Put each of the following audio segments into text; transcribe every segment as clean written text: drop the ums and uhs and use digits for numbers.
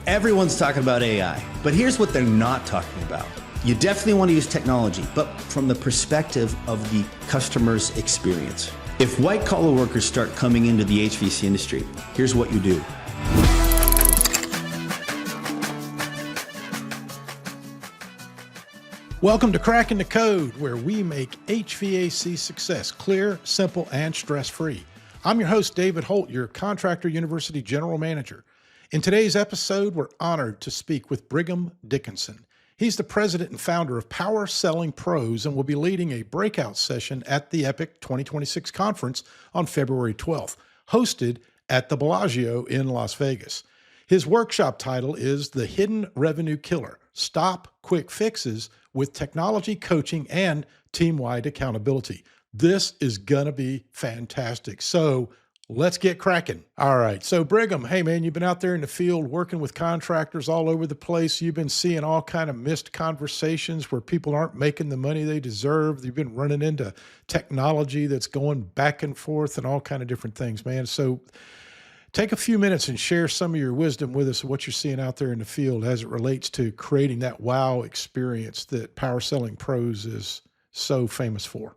Everyone's talking about AI, but here's what they're not talking about. You definitely want to use technology, but from the perspective of the customer's experience. If white-collar workers start coming into the HVAC industry, here's what you do. Welcome to Cracking the Code, where we make HVAC success clear, simple, and stress-free. I'm your host, David Holt, your Contractor University General Manager. In today's episode, we're honored to speak with Brigham Dickinson. He's the president and founder of Power Selling Pros and will be leading a breakout session at the EPIC 2026 conference on February 12th, hosted at the Bellagio in Las Vegas. His workshop title is The Hidden Revenue Killer: Stop Quick Fixes with Technology Coaching and Team-Wide Accountability. This is gonna be fantastic. So let's get cracking. All right. So Brigham, hey man, you've been out there in the field working with contractors all over the place. You've been seeing all kind of missed conversations where people aren't making the money they deserve. You've been running into technology that's going back and forth and all kind of different things, man. So take a few minutes and share some of your wisdom with us of what you're seeing out there in the field as it relates to creating that wow experience that Power Selling Pros is so famous for.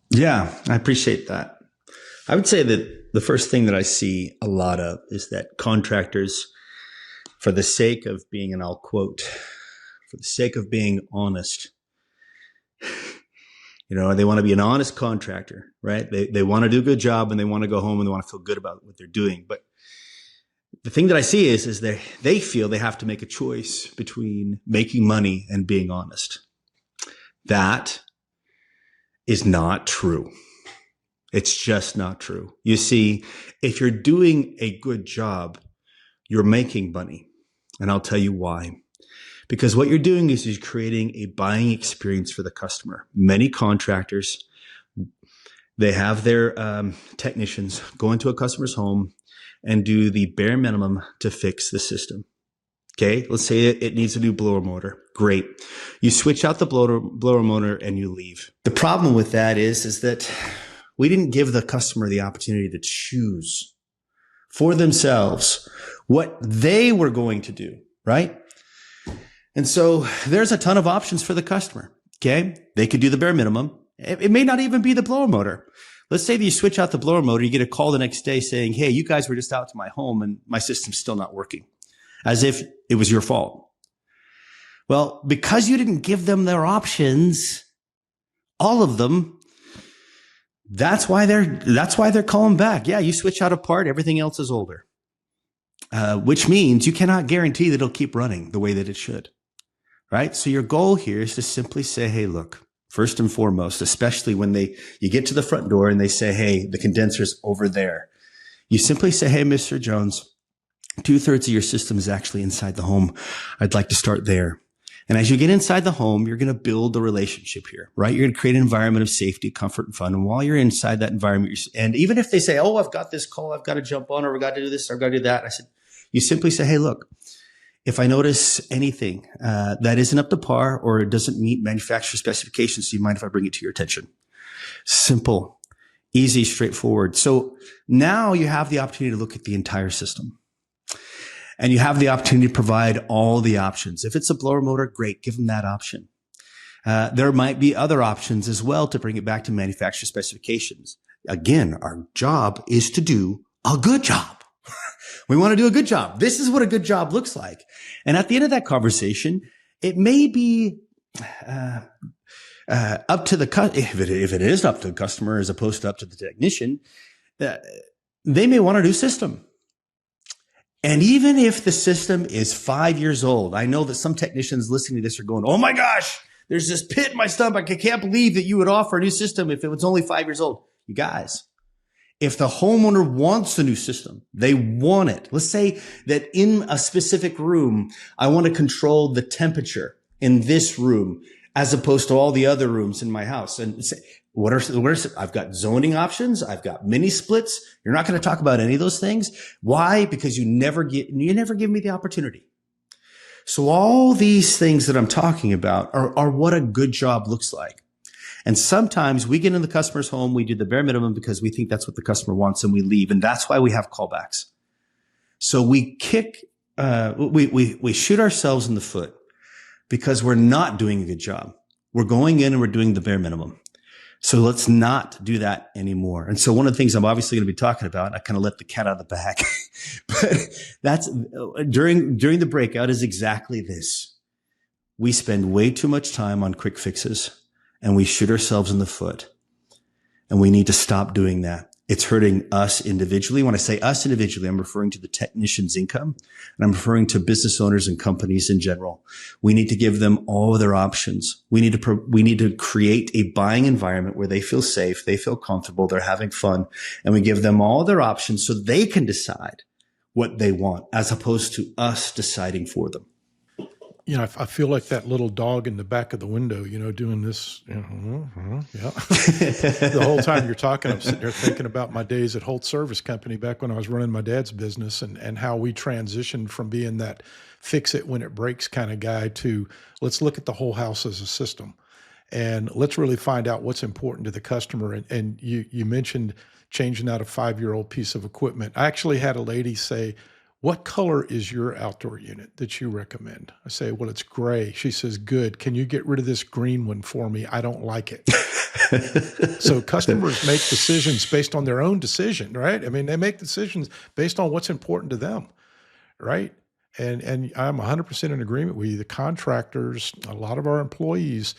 Yeah, I appreciate that. I would say that the first thing that I see a lot of is that contractors, for the sake of being, and I'll quote, for the sake of being honest, they want to be an honest contractor, right? They want to do a good job and they want to go home and they want to feel good about what they're doing. But the thing that I see is they feel they have to make a choice between making money and being honest. That is not true. It's just not true. You see, if you're doing a good job, you're making money. And I'll tell you why. Because what you're doing is you're creating a buying experience for the customer. Many contractors, they have their technicians go into a customer's home and do the bare minimum to fix the system. Okay, let's say it needs a new blower motor. Great. You switch out the blower motor and you leave. The problem with that is that we didn't give the customer the opportunity to choose for themselves what they were going to do, right? And so there's a ton of options for the customer, okay? They could do the bare minimum. It may not even be the blower motor. Let's say that you switch out the blower motor, you get a call the next day saying, hey, you guys were just out to my home and my system's still not working, as if it was your fault. Well, because you didn't give them their options, all of them, that's why they're calling back. Yeah, you switch out a part, everything else is older. Which means you cannot guarantee that it'll keep running the way that it should. Right? So your goal here is to simply say, hey, look, first and foremost, especially when you get to the front door and they say, hey, the condenser's over there. You simply say, hey, Mr. Jones, 2/3 of your system is actually inside the home. I'd like to start there. And as you get inside the home, you're going to build a relationship here, right? You're going to create an environment of safety, comfort, and fun. And while you're inside that environment, and even if they say, oh, I've got this call, I've got to jump on, or I've got to do this, or I've got to do that. I said, you simply say, hey, look, if I notice anything that isn't up to par or it doesn't meet manufacturer specifications, do you mind if I bring it to your attention? Simple, easy, straightforward. So now you have the opportunity to look at the entire system. And you have the opportunity to provide all the options. If it's a blower motor, great, give them that option. There might be other options as well to bring it back to manufacturer specifications. Again, our job is to do a good job. We want to do a good job. This is what a good job looks like. And at the end of that conversation, it may be up to the if it is up to the customer as opposed to up to the technician, they may want a new system. And even if the system is 5 years old, I know that some technicians listening to this are going, oh my gosh, there's this pit in my stomach. I can't believe that you would offer a new system if it was only 5 years old. You guys, if the homeowner wants a new system, they want it. Let's say that in a specific room, I want to control the temperature in this room as opposed to all the other rooms in my house. And say, I've got zoning options. I've got mini splits. You're not going to talk about any of those things. Why? Because you never give me the opportunity. So all these things that I'm talking about are what a good job looks like. And sometimes we get in the customer's home, we do the bare minimum because we think that's what the customer wants and we leave. And that's why we have callbacks. So we kick we shoot ourselves in the foot because we're not doing a good job. We're going in and we're doing the bare minimum. So let's not do that anymore. And so one of the things I'm obviously going to be talking about, I kind of let the cat out of the bag, but that's during the breakout is exactly this. We spend way too much time on quick fixes and we shoot ourselves in the foot, and we need to stop doing that. It's hurting us individually. When I say us individually, I'm referring to the technician's income, and I'm referring to business owners and companies in general. We need to give them all of their options. We need to create a buying environment where they feel safe, they feel comfortable, they're having fun, and we give them all their options so they can decide what they want, as opposed to us deciding for them. You know, I feel like that little dog in the back of the window, you know, doing this, yeah. The whole time you're talking, I'm sitting there thinking about my days at Holt Service Company back when I was running my dad's business, and how we transitioned from being that fix it when it breaks kind of guy to let's look at the whole house as a system, and let's really find out what's important to the customer. And you mentioned changing out a 5-year-old piece of equipment. I actually had a lady say, "What color is your outdoor unit that you recommend?" I say, "Well, it's gray." She says, "Good. Can you get rid of this green one for me? I don't like it." So customers make decisions based on their own decision, right? I mean, they make decisions based on what's important to them, right? And I'm 100% in agreement with you. The contractors, a lot of our employees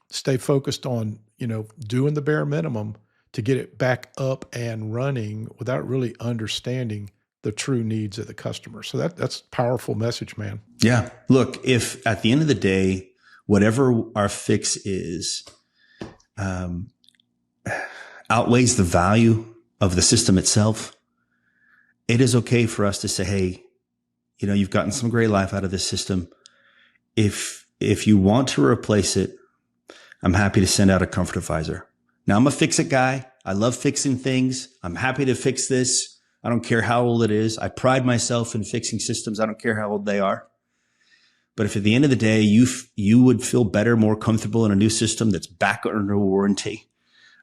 stay focused on, you know, doing the bare minimum to get it back up and running without really understanding the true needs of the customer. So that's a powerful message, man. Yeah. Look, if at the end of the day, whatever our fix is, outweighs the value of the system itself, it is okay for us to say, hey, you know, you've gotten some great life out of this system. If you want to replace it, I'm happy to send out a comfort advisor. Now, I'm a fix-it guy. I love fixing things. I'm happy to fix this. I don't care how old it is. I pride myself in fixing systems. I don't care how old they are. But if at the end of the day, you would feel better, more comfortable in a new system that's back under warranty,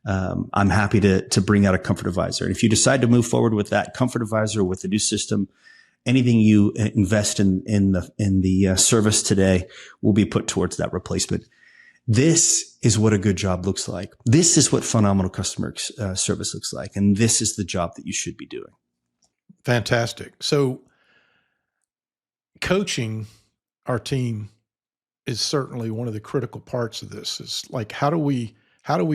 I'm happy to bring out a comfort advisor. And if you decide to move forward with that comfort advisor, with the new system, anything you invest in the service today will be put towards that replacement. This is what a good job looks like. This is what phenomenal customer service looks like. And this is the job that you should be doing. Fantastic. So coaching our team is certainly one of the critical parts of this. Is like, how do we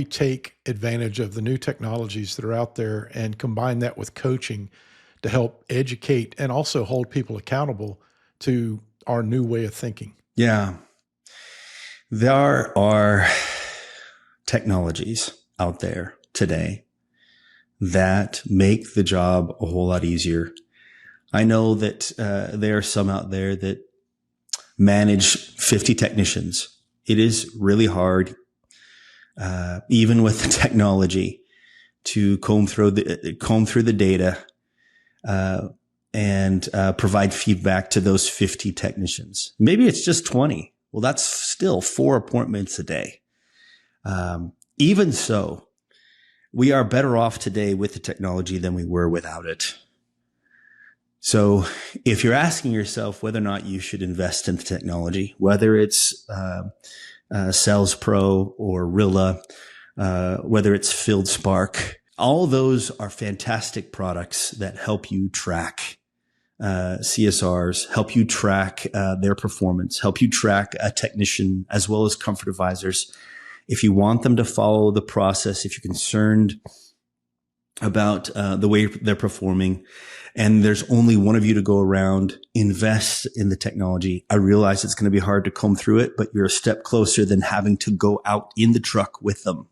take advantage of the new technologies that are out there and combine that with coaching to help educate and also hold people accountable to our new way of thinking? Yeah. There are technologies out there today that make the job a whole lot easier. I know that there are some out there that manage 50 technicians. It is really hard, even with the technology, to comb through the data and provide feedback to those 50 technicians. Maybe it's just 20. Well, that's still 4 appointments a day. Even so, we are better off today with the technology than we were without it. So if you're asking yourself whether or not you should invest in the technology, whether it's Sales Pro or Rilla, whether it's Field Spark, all those are fantastic products that help you track CSRs, help you track their performance, help you track a technician as well as comfort advisors. If you want them to follow the process, if you're concerned about the way they're performing, and there's only one of you to go around, invest in the technology. I realize it's going to be hard to comb through it, but you're a step closer than having to go out in the truck with them,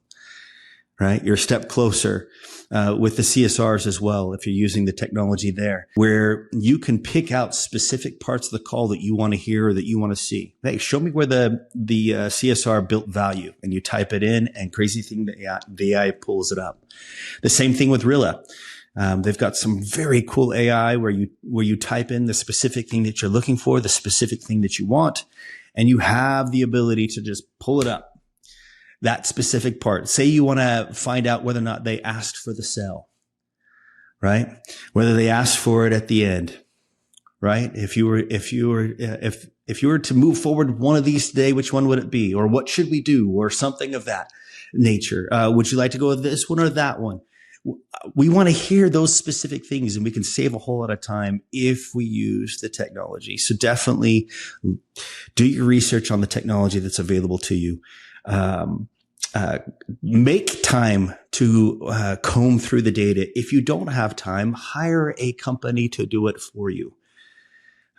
right? You're a step closer with the CSRs as well, if you're using the technology there, where you can pick out specific parts of the call that you want to hear or that you want to see. Hey, show me where the CSR built value, and you type it in, and crazy thing, the AI pulls it up. The same thing with Rilla. They've got some very cool AI where you type in the specific thing that you're looking for, the specific thing that you want, and you have the ability to just pull it up. That specific part. Say you want to find out whether or not they asked for the sale, right? Whether they asked for it at the end, right? If you were to move forward one of these today, which one would it be? Or what should we do? Or something of that nature. Would you like to go with this one or that one? We want to hear those specific things, and we can save a whole lot of time if we use the technology. So definitely do your research on the technology that's available to you. Make time to comb through the data. If you don't have time, hire a company to do it for you.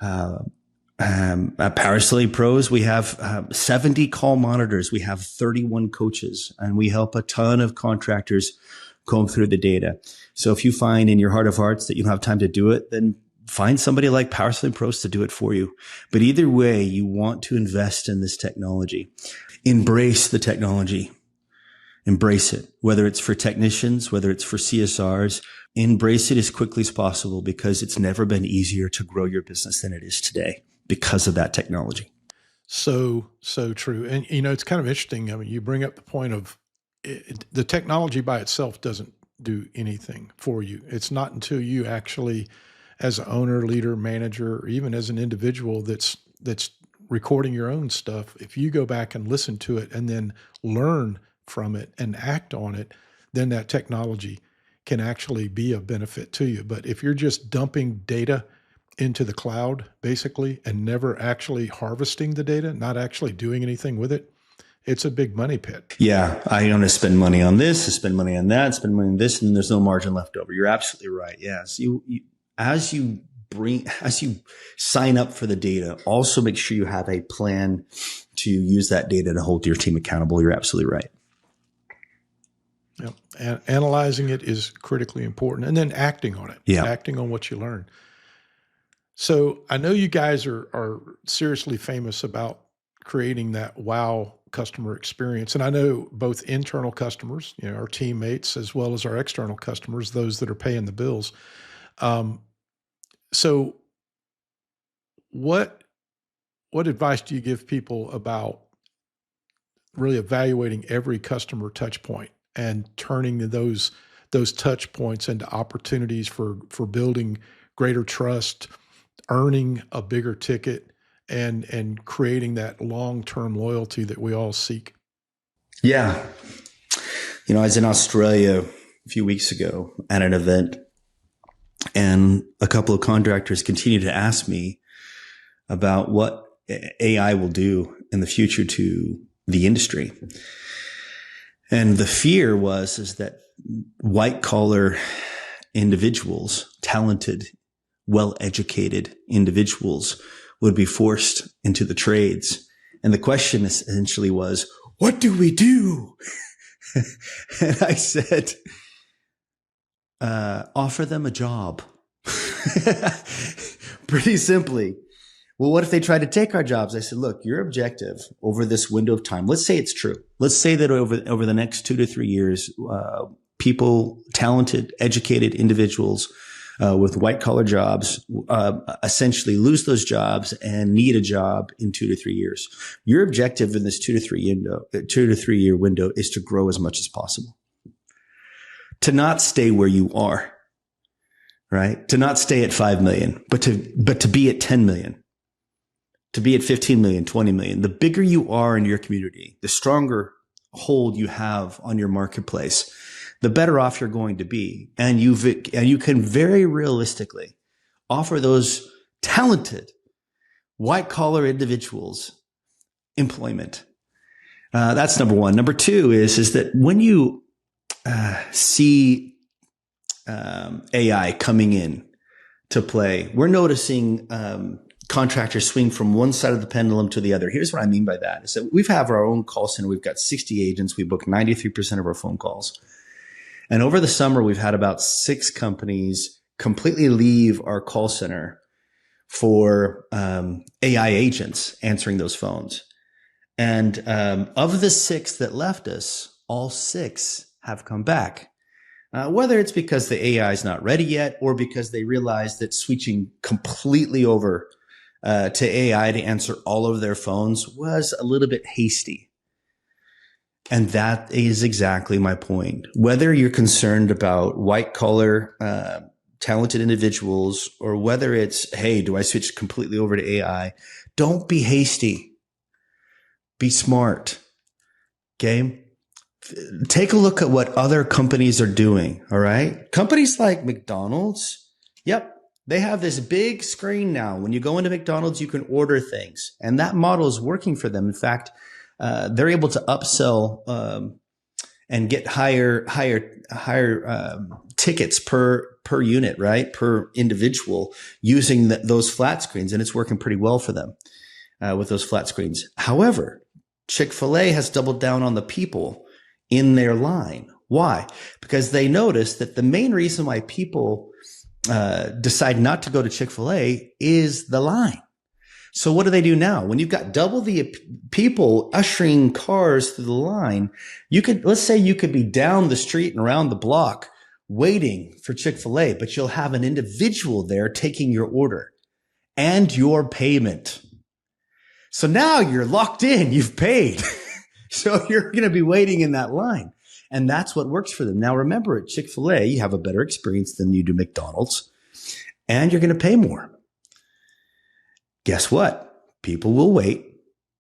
At Power Facility Pros, we have 70 call monitors. We have 31 coaches, and we help a ton of contractors comb through the data. So if you find in your heart of hearts that you don't have time to do it, then find somebody like Power Facility Pros to do it for you. But either way, you want to invest in this technology. Embrace the technology. Embrace it, whether it's for technicians, whether it's for CSRs. Embrace it as quickly as possible, because it's never been easier to grow your business than it is today because of that technology. So true. And, it's kind of interesting. I mean, you bring up the point of the technology by itself doesn't do anything for you. It's not until you actually, as an owner, leader, manager, or even as an individual that's recording your own stuff, if you go back and listen to it and then learn from it and act on it, then that technology can actually be of benefit to you. But if you're just dumping data into the cloud, basically, and never actually harvesting the data, not actually doing anything with it, it's a big money pit. Yeah. I want to spend money on this, I spend money on that, spend money on this, and there's no margin left over. You're absolutely right. Yes. As you sign up for the data, also make sure you have a plan to use that data to hold your team accountable. You're absolutely right. Yep. And analyzing it is critically important, and then acting on it, acting on what you learn. So I know you guys are seriously famous about creating that wow customer experience. And I know both internal customers, our teammates, as well as our external customers, those that are paying the bills. So what advice do you give people about really evaluating every customer touch point and turning those touch points into opportunities for building greater trust, earning a bigger ticket, and creating that long-term loyalty that we all seek? Yeah. I was in Australia a few weeks ago at an event, and a couple of contractors continue to ask me about what AI will do in the future to the industry. And the fear is that white collar individuals, talented, well-educated individuals, would be forced into the trades. And the question essentially was, what do we do? And I said, offer them a job. Pretty simply. Well, what if they try to take our jobs? I said, look, your objective over this window of time, let's say it's true. Let's say that over the next 2 to 3 years, people, talented, educated individuals with white collar jobs, essentially lose those jobs and need a job in 2 to 3 years. Your objective in this 2 to 3 year window is to grow as much as possible, to not stay where you are, right? To not stay at 5 million, but to be at 10 million, to be at 15 million, 20 million. The bigger you are in your community, the stronger hold you have on your marketplace, the better off you're going to be. And you can very realistically offer those talented white collar individuals employment. That's number one. Number two is that when you see AI coming in to play, we're noticing contractors swing from one side of the pendulum to the other. Here's what I mean by that. Is that we have our own call center. We've got 60 agents. We book 93% of our phone calls. And over the summer, we've had about 6 companies completely leave our call center for AI agents answering those phones. And of the 6 that left us, all 6 have come back. Whether it's because the AI is not ready yet or because they realize that switching completely over to AI to answer all of their phones was a little bit hasty. And that is exactly my point. Whether you're concerned about white collar talented individuals, or whether it's, hey, do I switch completely over to AI? Don't be hasty. Be smart. Okay. Take a look at what other companies are doing. All right. Companies like McDonald's. Yep. They have this big screen now. When you go into McDonald's, you can order things, and that model is working for them. In fact, they're able to upsell, and get higher tickets per unit, right? Per individual, using those flat screens. And it's working pretty well for them with those flat screens. However, Chick-fil-A has doubled down on the people in their line. Why? Because they noticed that the main reason why people decide not to go to Chick-fil-A is the line. So what do they do now? When you've got double the people ushering cars through the line, let's say you could be down the street and around the block waiting for Chick-fil-A, but you'll have an individual there taking your order and your payment. So now you're locked in, you've paid. So you're going to be waiting in that line. And that's what works for them. Now, remember, at Chick-fil-A, you have a better experience than you do McDonald's, and you're going to pay more. Guess what? People will wait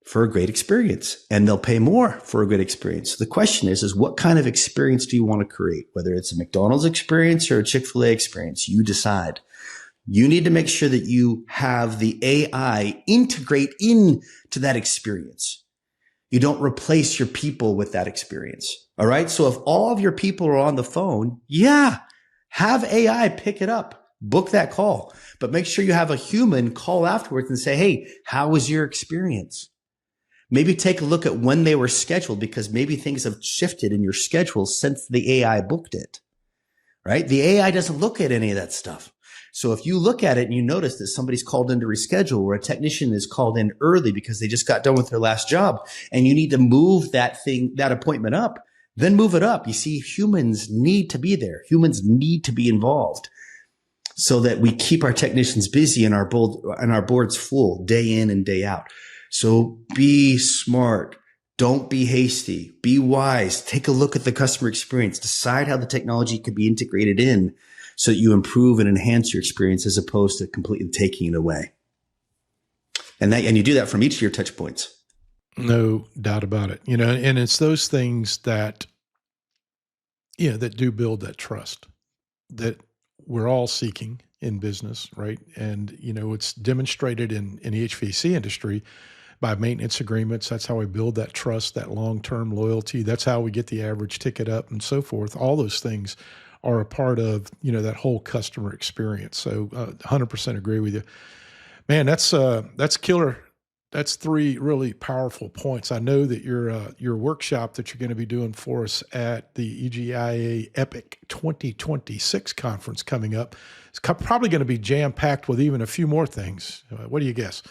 for a great experience, and they'll pay more for a great experience. So the question is what kind of experience do you want to create? Whether it's a McDonald's experience or a Chick-fil-A experience, you decide. You need to make sure that you have the AI integrate into that experience. You don't replace your people with that experience. All right. So if all of your people are on the phone, have AI pick it up. Book that call, but make sure you have a human call afterwards and say, hey, how was your experience? Maybe take a look at when they were scheduled, because maybe things have shifted in your schedule since the AI booked it, right? The AI doesn't look at any of that stuff. So if you look at it and you notice that somebody's called in to reschedule, or a technician is called in early because they just got done with their last job and you need to move that appointment up, then move it up. You see, humans need to be there. Humans need to be involved, so that we keep our technicians busy and our boards full day in and day out. So be smart. Don't be hasty. Be wise. Take a look at the customer experience. Decide how the technology could be integrated in so that you improve and enhance your experience, as opposed to completely taking it away. And you do that from each of your touch points. No doubt about it. And it's those things that, that do build that trust that we're all seeking in business, right? And, it's demonstrated in the HVAC industry by maintenance agreements. That's how we build that trust, that long-term loyalty. That's how we get the average ticket up and so forth. All those things are a part of, that whole customer experience. So 100% agree with you. Man, that's killer. That's 3 really powerful points. I know that your workshop that you're going to be doing for us at the EGIA Epic 2026 conference coming up is probably going to be jam-packed with even a few more things. What do you guess?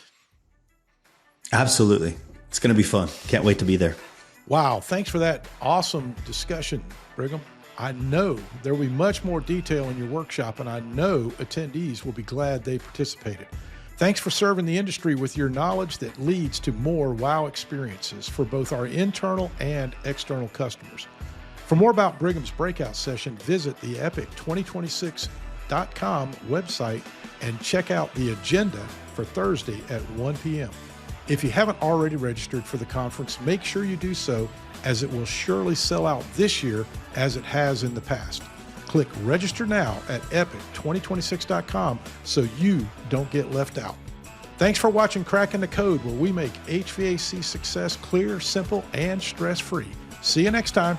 Absolutely. It's going to be fun. Can't wait to be there. Wow. Thanks for that awesome discussion, Brigham. I know there will be much more detail in your workshop, and I know attendees will be glad they participated. Thanks for serving the industry with your knowledge that leads to more wow experiences for both our internal and external customers. For more about Brigham's breakout session, visit the epic2026.com website and check out the agenda for Thursday at 1 p.m. If you haven't already registered for the conference, make sure you do so, as it will surely sell out this year as it has in the past. Click register now at epic2026.com so you don't get left out. Thanks for watching Cracking the Code, where we make HVAC success clear, simple, and stress-free. See you next time.